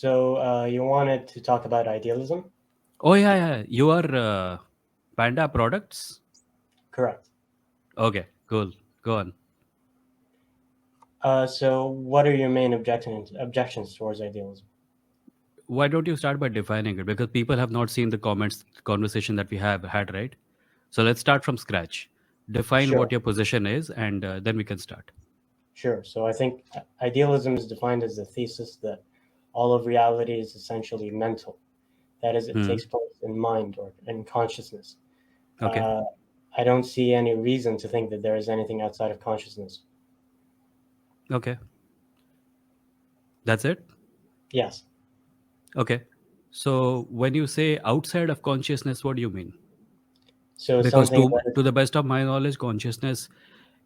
So you wanted to talk about idealism? Oh yeah. You are Panda products. Correct. Okay, cool. Go on. So what are your main objections towards idealism? Why don't you start by defining it? Because people have not seen the comments conversation that we have had, right? So let's start from scratch. Define Sure, what your position is, and then we can start. sure. So I think idealism is defined as the thesis that all of reality is essentially mental. That is, it Hmm. takes place in mind or in consciousness. Okay. Uh, I don't see any reason to think that there is anything outside of consciousness. Okay. That's it. Yes. Okay. So when you say outside of consciousness, what do you mean? So Because something to that is, to the best of my knowledge, consciousness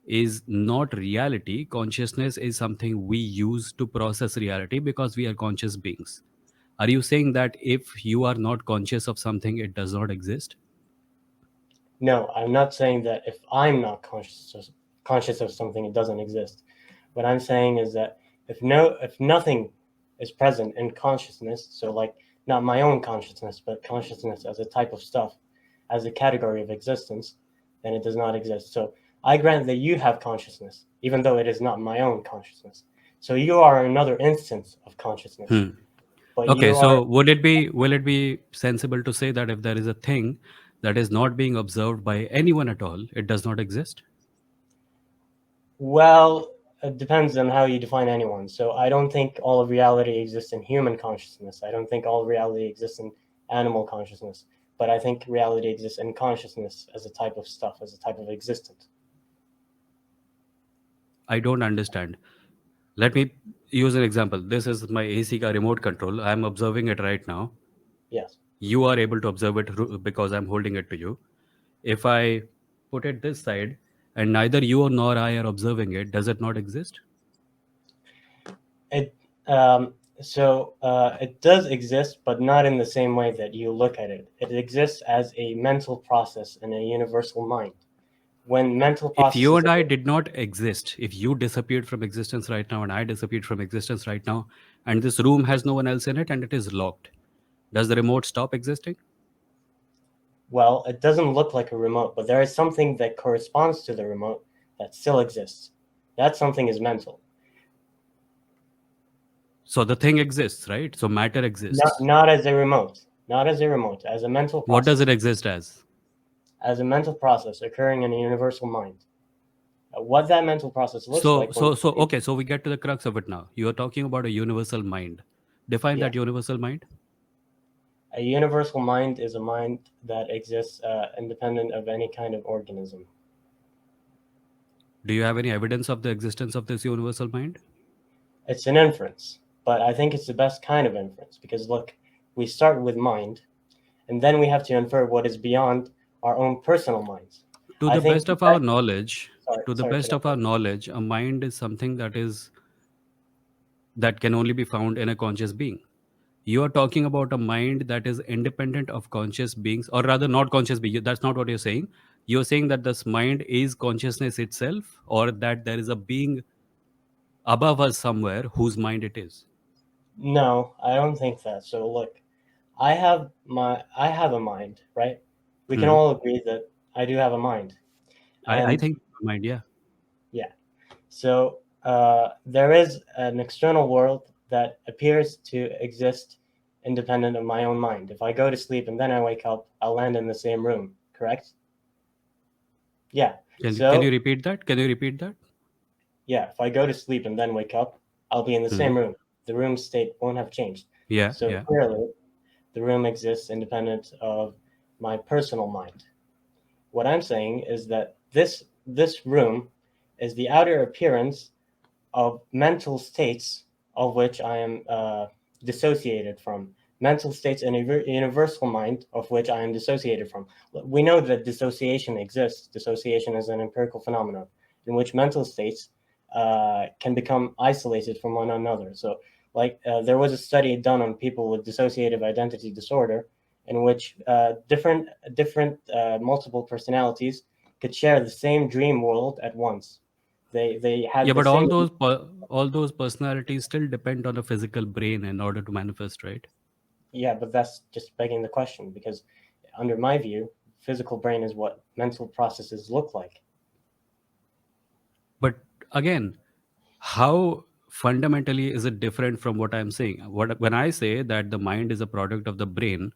is not reality. Consciousness is something we use to process reality because we are conscious beings. Are you saying that if you are not conscious of something, it does not exist? no, I'm not saying that if I'm not conscious of something, it doesn't exist. What I'm saying is that if nothing is present in consciousness, so like not my own consciousness, but consciousness as a type of stuff, as a category of existence, then it does not exist. So I grant that you have consciousness, even though it is not my own consciousness. So you are another instance of consciousness, Hmm. but Okay, you are so will it be sensible to say that if there is a thing that is not being observed by anyone at all, it does not exist? well. It depends on how you define anyone. So I don't think all of reality exists in human consciousness. I don't think all of reality exists in animal consciousness. But I think reality exists in consciousness as a type of stuff, as a type of existence. I don't understand. Let me use an example. This is my AC car remote control. I'm observing it right now. Yes. You are able to observe it because I'm holding it to you. If I put it this side and neither you nor I are observing it, does it not exist? It it does exist, but not in the same way that you look at it. It exists as a mental process in a universal mind. When mental If you processes, and I did not exist, if you disappeared from existence right now and I disappeared from existence right now, and this room has no one else in it and it is locked, does the remote stop existing? well, it doesn't look like a remote, but there is something that corresponds to the remote that still exists. That something is mental. So the thing exists, right? So matter Not exists. not as a remote, not as a remote, as a mental What does it process, exist as? as a mental process occurring in a universal mind. What that mental process looks So, like when so, you so, sleep, okay, so we get to the crux of it now. You are talking about a universal mind. Define yeah. that universal mind. A universal mind is a mind that exists independent of any kind of organism. Do you have any evidence of the existence of this universal mind? It's an inference, but I think it's the best kind of inference because look, we start with mind, and then we have to infer what is beyond our own personal minds. To I the think best the of our best. knowledge, Sorry, to the sorry to best of interrupt our you. knowledge, a mind is something that can only be found in a conscious being. You are talking about a mind that is independent of conscious beings, or rather not conscious being. That's not what you're saying. You're saying that this mind is consciousness itself, or that there is a being above us somewhere whose mind it is. No, I don't think that. So look, I have a mind, right? We can Hmm. all agree that I do have a mind, I and think mind, yeah. yeah. So there is an external world that appears to exist independent of my own mind. If I go to sleep and then I wake up, I'll land in the same room, correct? Yeah. Can you So, repeat that? Can you repeat that? yeah, if I go to sleep and then wake up, I'll be in the Hmm. same room. The room state won't have changed. Yeah, So yeah. clearly, the room exists independent of my personal mind. What I'm saying is that this room is the outer appearance of mental states of which I am dissociated from. Mental states in a universal mind of which I am dissociated from. We know that dissociation exists. Dissociation is an empirical phenomenon in which mental states can become isolated from one another. So, like, there was a study done on people with dissociative identity disorder, in which different multiple personalities could share the same dream world at once. They had Yeah, the but same. all those personalities still depend on a physical brain in order to manifest, right? Yeah, but that's just begging the question because, under my view, physical brain is what mental processes look like. But again, how fundamentally is it different from what I'm saying? What when I say that the mind is a product of the brain,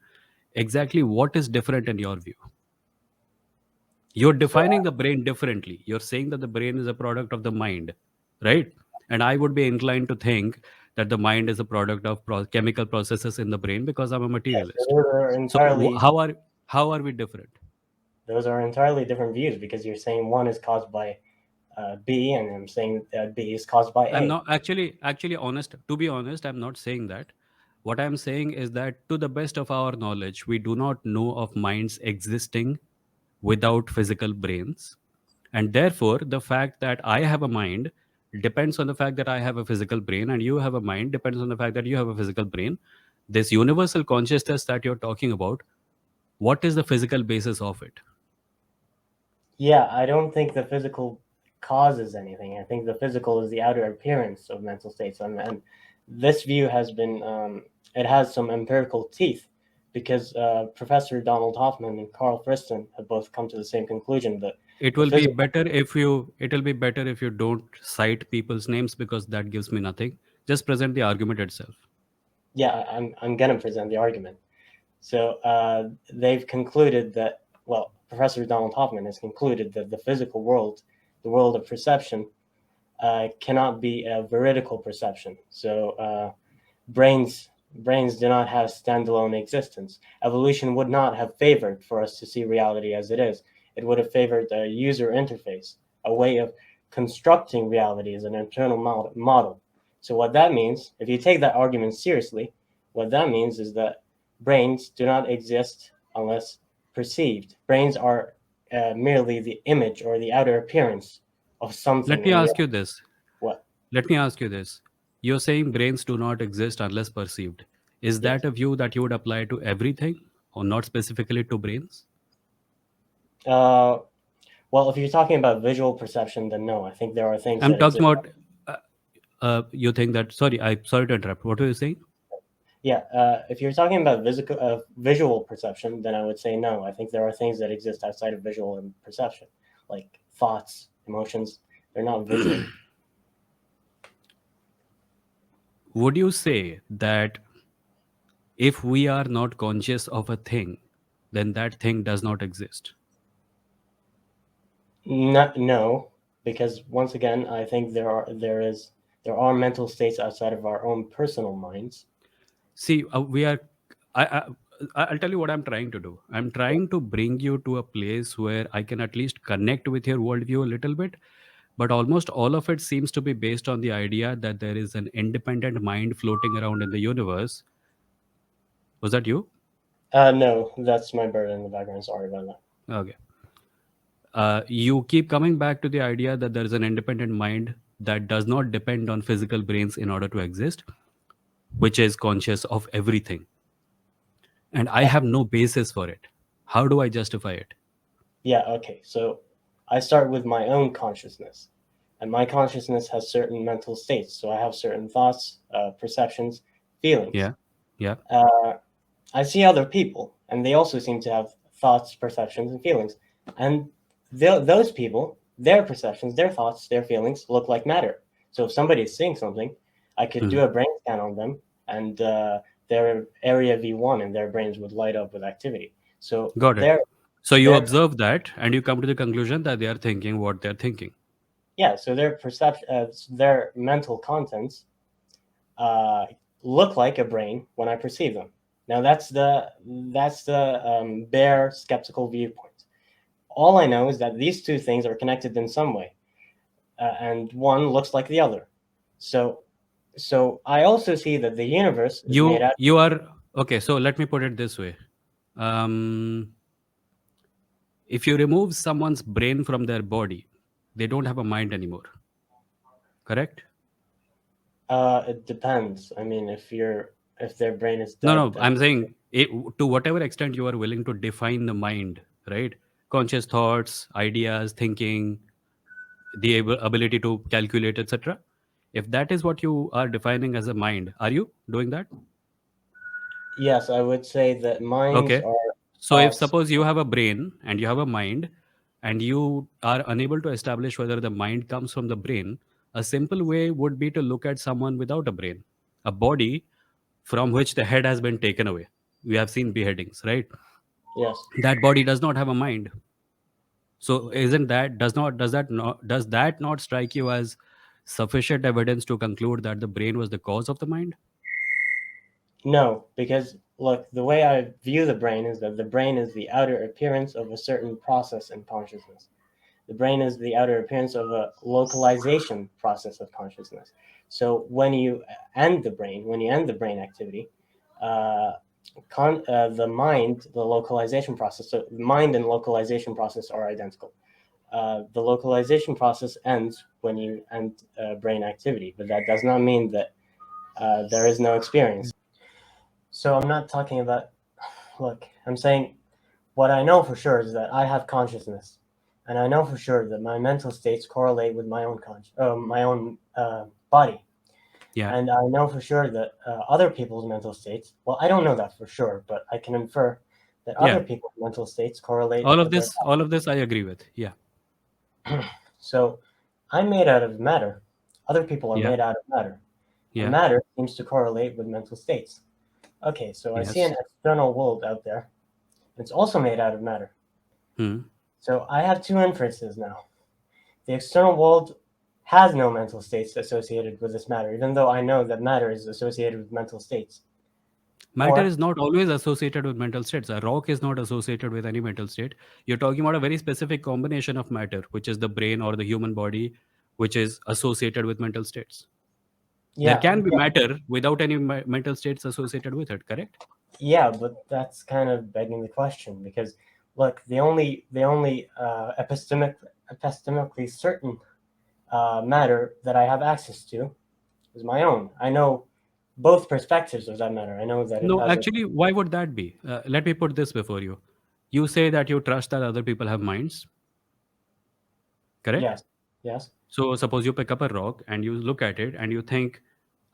exactly what is different in your view? You're So defining the brain differently. You're saying that the brain is a product of the mind, right? And I would be inclined to think that the mind is a product of chemical processes in the brain because I'm a yes, materialist. So how are we different? those are entirely different views because you're saying one is caused by B, and I'm saying B is caused by I'm A. not actually honest. To be honest, I'm not saying that. What I'm saying is that to the best of our knowledge, we do not know of minds existing without physical brains. And therefore, the fact that I have a mind depends on the fact that I have a physical brain, and you have a mind depends on the fact that you have a physical brain. This universal consciousness that you're talking about, what is the physical basis of it? Yeah, I don't think the physical causes anything. I think the physical is the outer appearance of mental states, and this view has been it has some empirical teeth because Professor Donald Hoffman and Carl Friston have both come to the same conclusion that It the will be physical. better if you it will be better if you don't cite people's names because that gives me nothing. Just present the argument itself. Yeah, I'm gonna present the argument. So they've concluded that, well, Professor Donald Hoffman has concluded that the physical world, the world of perception, cannot be a veridical perception. So brains do not have standalone existence. Evolution would not have favored for us to see reality as it is. It would have favored a user interface, a way of constructing reality as an internal model. So what that means, if you take that argument seriously, what that means is that brains do not exist unless perceived. Brains are merely the image or the outer appearance of something Let me in ask reality. you this. What? Let me ask you this. You're saying brains do not exist unless perceived. Is Yes. that a view that you would apply to everything or not specifically to brains? Uh, Well, if you're talking about visual perception, then no. I think there are things I'm that talking exist. about you think that sorry to interrupt. What were you saying? Yeah, if you're talking about visual perception, then I would say no. I think there are things that exist outside of visual and perception, like thoughts, emotions. They're not visual. Would you say that if we are not conscious of a thing, then that thing does not exist? No, because once again, I think there are mental states outside of our own personal minds. See, we are. I'll tell you what I'm trying to do. I'm trying to bring you to a place where I can at least connect with your worldview a little bit, but almost all of it seems to be based on the idea that there is an independent mind floating around in the universe. Was that you? No, that's my bird in the background. Sorry about that. Okay. You keep coming back to the idea that there is an independent mind that does not depend on physical brains in order to exist, which is conscious of everything. And I Uh, have no basis for it. How do I justify it? yeah, okay. So I start with my own consciousness, and my consciousness has certain mental states. So I have certain thoughts, perceptions, feelings. Yeah. Yeah. Uh, I see other people, and they also seem to have thoughts, perceptions, and feelings. And those people, their perceptions, their thoughts, their feelings look like matter. So if somebody is seeing something, I could Hmm. do a brain scan on them, and their area V1 in their brains would light up with activity. So Got it. So you their observe that and you come to the conclusion that they are thinking what they're thinking. yeah, so their perception, their mental contents uh, look like a brain when I perceive them. Now that's the bare skeptical viewpoint. All I know is that these two things are connected in some way, and one looks like the other. So, so I also see that the universe is made out. You are okay. So let me put it this way. Um, if you remove someone's brain from their body, they don't have a mind anymore. Correct? It depends. I mean, if their brain is No, dead, no. then I'm saying to whatever extent you are willing to define the mind, right? Conscious thoughts, ideas, thinking. the ability to calculate, etc. If that is what you are defining as a mind, are you doing that? Yes, I would say that minds Okay. are So if thoughts. suppose you have a brain and you have a mind and you are unable to establish whether the mind comes from the brain, a simple way would be to look at someone without a brain, a body from which the head has been taken away. We have seen beheadings, right? Yes. That body does not have a mind. So isn't that does that not strike you as sufficient evidence to conclude that the brain was the cause of the mind? No, because look, the way I view the brain is that the brain is the outer appearance of a certain process in consciousness. The brain is the outer appearance of a localization process of consciousness. So when you end the brain, activity, uh, the mind, the localization process, so mind and localization process are identical. The localization process ends when you end brain activity, but that does not mean that there is no experience. So I'm not talking about, look, I'm saying what I know for sure is that I have consciousness, and I know for sure that my mental states correlate with my own body, Yeah. and I know for sure that other people's mental states. Well, I don't know that for sure, but I can infer that Yeah. other people's mental states correlate All of with their. this, all of this I agree with. Yeah. So I'm made out of matter. Other people are Yeah. made out of matter, and Yeah. matter seems to correlate with mental states. Okay, so I see an Yes. external world out there. It's also made out of matter. Hmm. So I have two inferences now. The external world has no mental states associated with this matter, even though I know that matter is associated with mental states. Matter Or, is not always associated with mental states. A rock is not associated with any mental state. You're talking about a very specific combination of matter, which is the brain or the human body, which is associated with mental states. There yeah, can be matter without any mental states associated with it, correct? yeah, but that's kind of begging the question because, look, the only epistemically certain matter that I have access to is my own. I know both perspectives of that matter. I know that it No, has a actually, why would that be? Let me put this before you. You say that you trust that other people have minds, correct? yes, yes, So suppose you pick up a rock and you look at it and you think,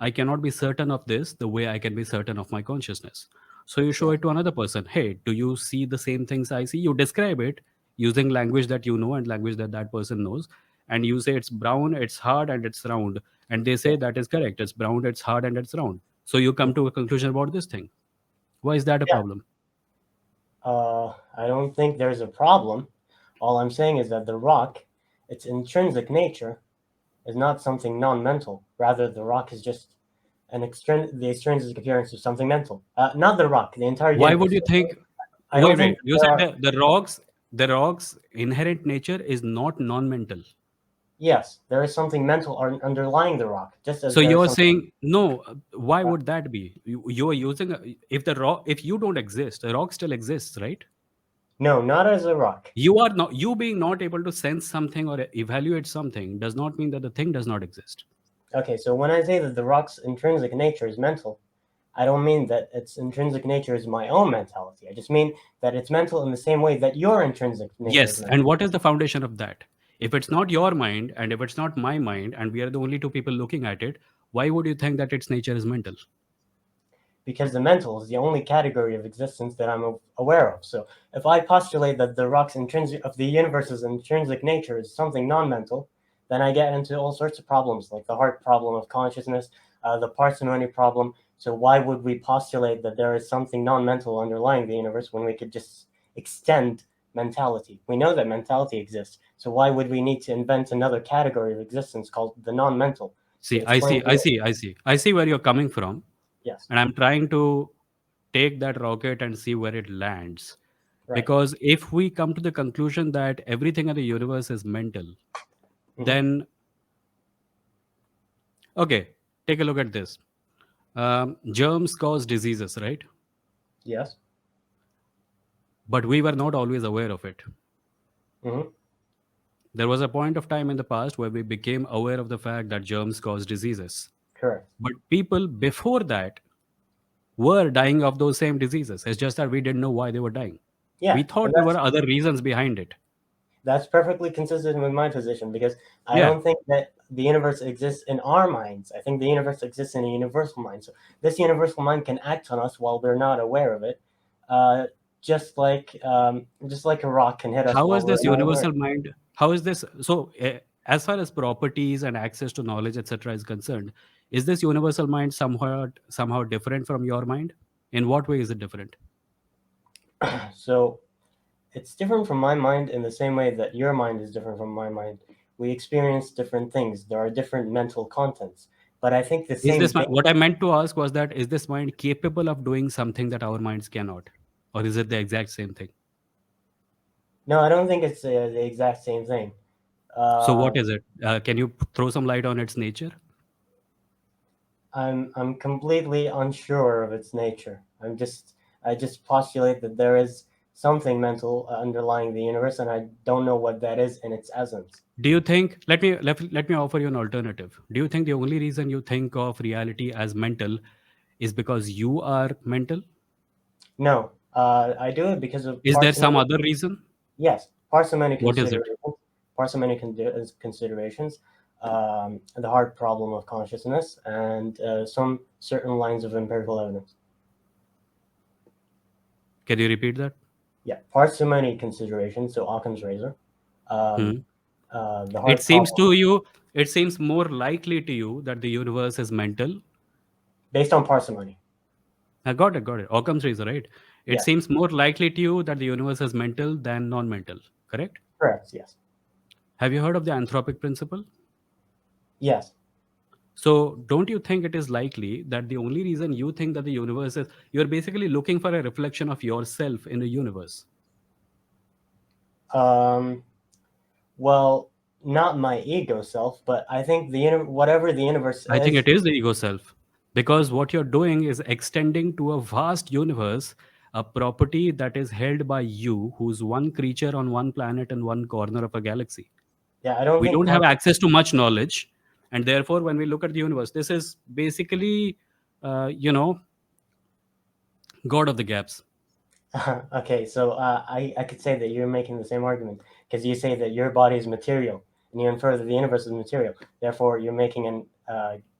I cannot be certain of this the way I can be certain of my consciousness. So you show yes, it to another person. Hey, do you see the same things I see? You describe it using language that you know and language that that person knows. And you say it's brown, it's hard, and it's round. And they say yes. that is correct. It's brown, it's hard, and it's round. So you come to a conclusion about this thing. Why is that a Yeah. problem? I don't think there's a problem. All I'm saying is that the rock, its intrinsic nature, is not something non-mental. Rather, the rock is just the extrinsic appearance of something mental. Not the rock, the entire Why would universe. you think? I don't Wait. think You there said are. the rocks inherent nature is not non-mental. Yes, there is something mental underlying the rock, just as So there is you're something. saying no. Why Uh, would that be? You're using if you don't exist, the rock still exists, right? no, not as a rock. You being not able to sense something or evaluate something does not mean that the thing does not exist. Okay, so when I say that the rock's intrinsic nature is mental, I don't mean that its intrinsic nature is my own mentality. I just mean that it's mental in the same way that your intrinsic nature is Yes, mental. and what is the foundation of that? If it's not your mind and if it's not my mind and we are the only two people looking at it, why would you think that its nature is mental? Because the mental is the only category of existence that I'm aware of. So if I postulate that the rock's intrinsic of the universe's intrinsic nature is something non-mental, then I get into all sorts of problems, like the heart problem of consciousness, the parsimony problem. So why would we postulate that there is something non-mental underlying the universe when we could just extend mentality? We know that mentality exists. So why would we need to invent another category of existence called the non-mental to See, I explain see, the I universe? see, I see. I see where you're coming from, Yes, and I'm trying to take that rocket and see where it lands. right. Because if we come to the conclusion that everything in the universe is mental, Hmm. then okay, take a look at this. Germs cause diseases, right? Yes. But we were not always aware of it. Hmm. There was a point of time in the past where we became aware of the fact that germs cause diseases. Correct. But people before that were dying of those same diseases. It's just that we didn't know why they were dying. Yeah, We thought and there were other reasons behind it. That's perfectly consistent with my position, because I Yeah. don't think that the universe exists in our minds. I think the universe exists in a universal mind. So this universal mind can act on us while we're not aware of it, uh, just like a rock can hit us How while is we're this not aware. universal mind? How is this? So, as far as properties and access to knowledge, etc., is concerned, is this universal mind somehow different from your mind? In what way is it different? So it's different from my mind in the same way that your mind is different from my mind. We experience different things. There are different mental contents, but I think the Is same this base. what I meant to ask was that is this mind capable of doing something that our minds cannot, or is it the exact same thing? No, I don't think it's the exact same thing. So, what Uh, is it? Can you throw some light on its nature? I'm completely unsure of its nature. I just postulate that there is something mental underlying the universe, and I don't know what that is in its essence. Do you think? Let me offer you an alternative. Do you think the only reason you think of reality as mental is because you are mental? No, I do it because of Is there some other reason? yes, parsimony What is it? considerations, considerations, the hard problem of consciousness, and some certain lines of empirical evidence. Can you repeat that? Yeah, parsimony considerations, so Occam's razor, um, Hmm. the It hard seems problem to you, it seems more likely to you that the universe is mental. based on parsimony. I got it, got it. Occam's razor, right? It Yes, seems more likely to you that the universe is mental than non-mental, correct? correct. Yes, Have you heard of the anthropic principle? yes. So, don't you think it is likely that the only reason you think that the universe is, you're basically looking for a reflection of yourself in the universe? Um, well, not my ego self, but I think whatever the universe I think is. it is the ego self. Because what you're doing is extending to a vast universe a property that is held by you, who's one creature on one planet in one corner of a galaxy. Yeah, I don't We think don't have access to much knowledge. And therefore, when we look at the universe, this is basically, uh, you know, God of the gaps. Okay, so I could say that you're making the same argument because you say that your body is material and you infer that the universe is material. Therefore, you're making an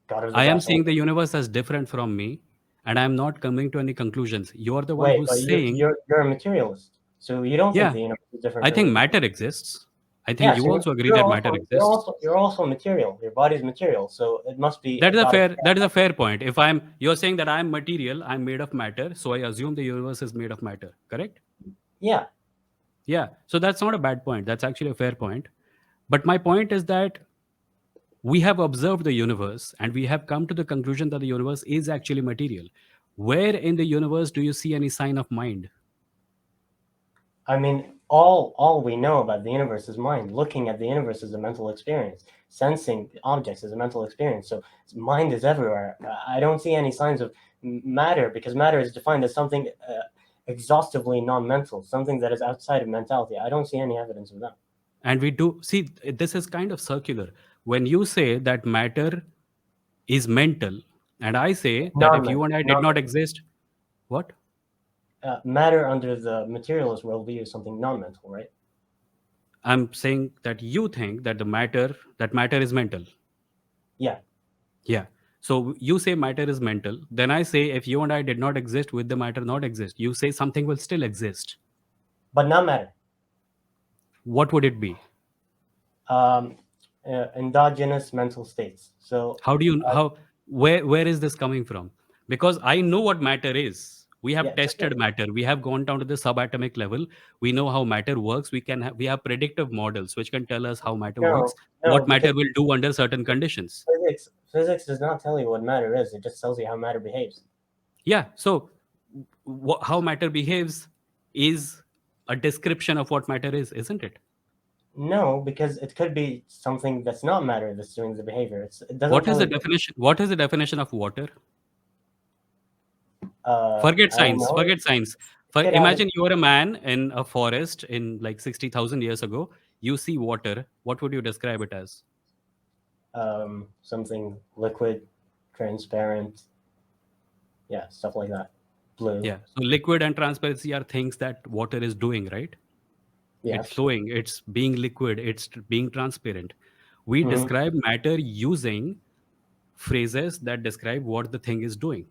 God of the I am gaps seeing the argument. universe as different from me, and I'm not coming to any conclusions. You're the one Wait, who's but saying, you're a materialist, so you don't think yeah, the universe is different I think from. matter exists. I think Yeah, you so also agree that matter exists. you're also material. Your body's material, so it must be a That is a God of the fair that is gaps. a fair point. If you're saying that I'm material, I'm made of matter, so I assume the universe is made of matter, correct? Yeah, Yeah. So that's not a bad point. That's actually a fair point. But my point is that we have observed the universe and we have come to the conclusion that the universe is actually material. Where in the universe do you see any sign of mind? I mean, all we know about the universe is mind. Looking at the universe is a mental experience. Sensing objects is a mental experience. So mind is everywhere. I don't see any signs of matter because matter is defined as something exhaustively non-mental, something that is outside of mentality. I don't see any evidence of that. And we do see this is kind of circular. When you say that matter is mental, and I say that if you Non-mental, and I did not non-mental. exist, what? Matter under the materialist worldview is something non-mental, right? I'm saying that you think that matter is mental. Yeah, Yeah. So you say matter is mental. Then I say if you and I did not exist, with the matter not exist, you say something will still exist. but not matter. What would it be? Um, Endogenous mental states. So How do you how where is this coming from? Because I know what matter is. We have yeah, tested matter. We have gone down to the subatomic level. We know how matter works. We have predictive models which can tell us how matter no, works, no, what because matter will do under certain conditions. physics does not tell you what matter is. It just tells you how matter behaves. Yeah. So how matter behaves is a description of what matter is, isn't it? No, because it could be something that's not matter that's doing the behavior. It doesn't What is tell the you. definition? What is the definition of water? Forget I don't science. know. Forget science. For Could have imagine you are a man in a forest in like 60,000 years ago. You see water. What would you describe it as? something liquid, transparent, yeah, stuff like that. Blue. Yeah. So liquid and transparency are things that water is doing, right? It's Yes. flowing, it's being liquid, it's being transparent. We Hmm. describe matter using phrases that describe what the thing is doing.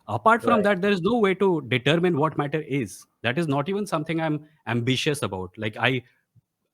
Apart from Right. that, there is no way to determine what matter is. That is not even something I'm ambitious about. Like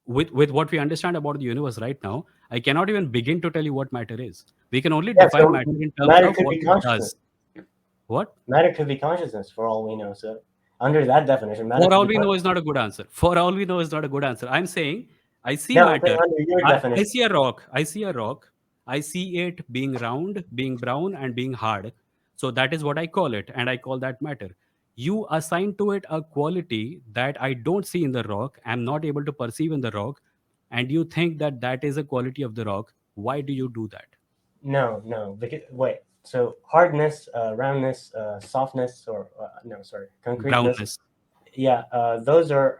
with what we understand about the universe right now, I cannot even begin to tell you what matter is. We can only Yeah. define So matter in terms matter of could what be it consciousness. does. What? Matter could be consciousness for all we know. So under that definition, matter For could all be we know consciousness. is not a good answer. For all we know is not a good answer. I'm saying I see No, I'm saying matter. under your I definition. see a rock. I see a rock. I see it being round, being brown, and being hard. So that is what I call it. And I call that matter. You assign to it a quality that I don't see in the rock, I'm not able to perceive in the rock, and you think that that is a quality of the rock. Why do you do that? No, no. Because, wait. So hardness, roundness, softness, or no, sorry, concreteness. Brownness. Yeah, those are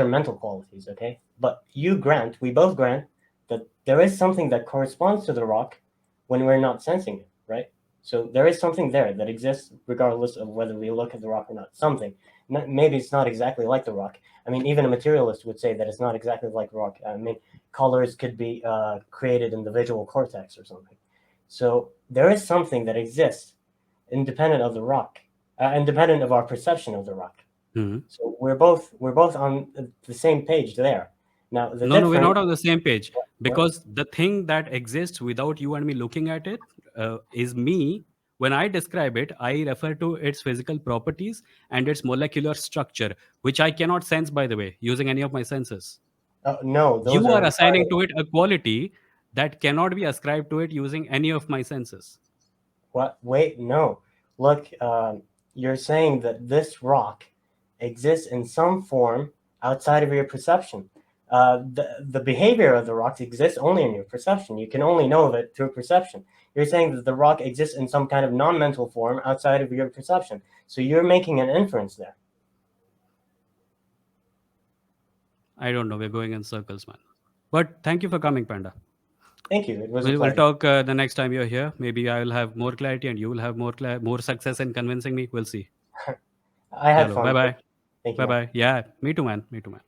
mental qualities. Okay, but we both grant that there is something that corresponds to the rock when we're not sensing it, right? So there is something there that exists regardless of whether we look at the rock or not. Something. Maybe it's not exactly like the rock. I mean, even a materialist would say that it's not exactly like the rock. I mean, colors could be created in the visual cortex or something. So there is something that exists independent of the rock, independent of our perception of the rock. Mhm. So we're both on the same page there. Now the No, no, we're difference. not on the same page, What? because the thing that exists without you and me looking at it is me. When I describe it, I refer to its physical properties and its molecular structure, which I cannot sense, by the way, using any of my senses. No, those You are are entirely. assigning to it a quality that cannot be ascribed to it using any of my senses. What? Wait, no. Look, you're saying that this rock exists in some form outside of your perception. The behavior of the rock exists only in your perception. You can only know of it through perception. You're saying that the rock exists in some kind of non-mental form outside of your perception. So you're making an inference there. I don't know. We're going in circles, man. But thank you for coming, Panda. Thank you. It was a We'll pleasure. talk the next time you're here. Maybe I will have more clarity and you will have more success in convincing me. We'll see. I had Chalo, bye fun. bye. Thank you, Bye man. bye. Yeah, me too, man. Me too, man.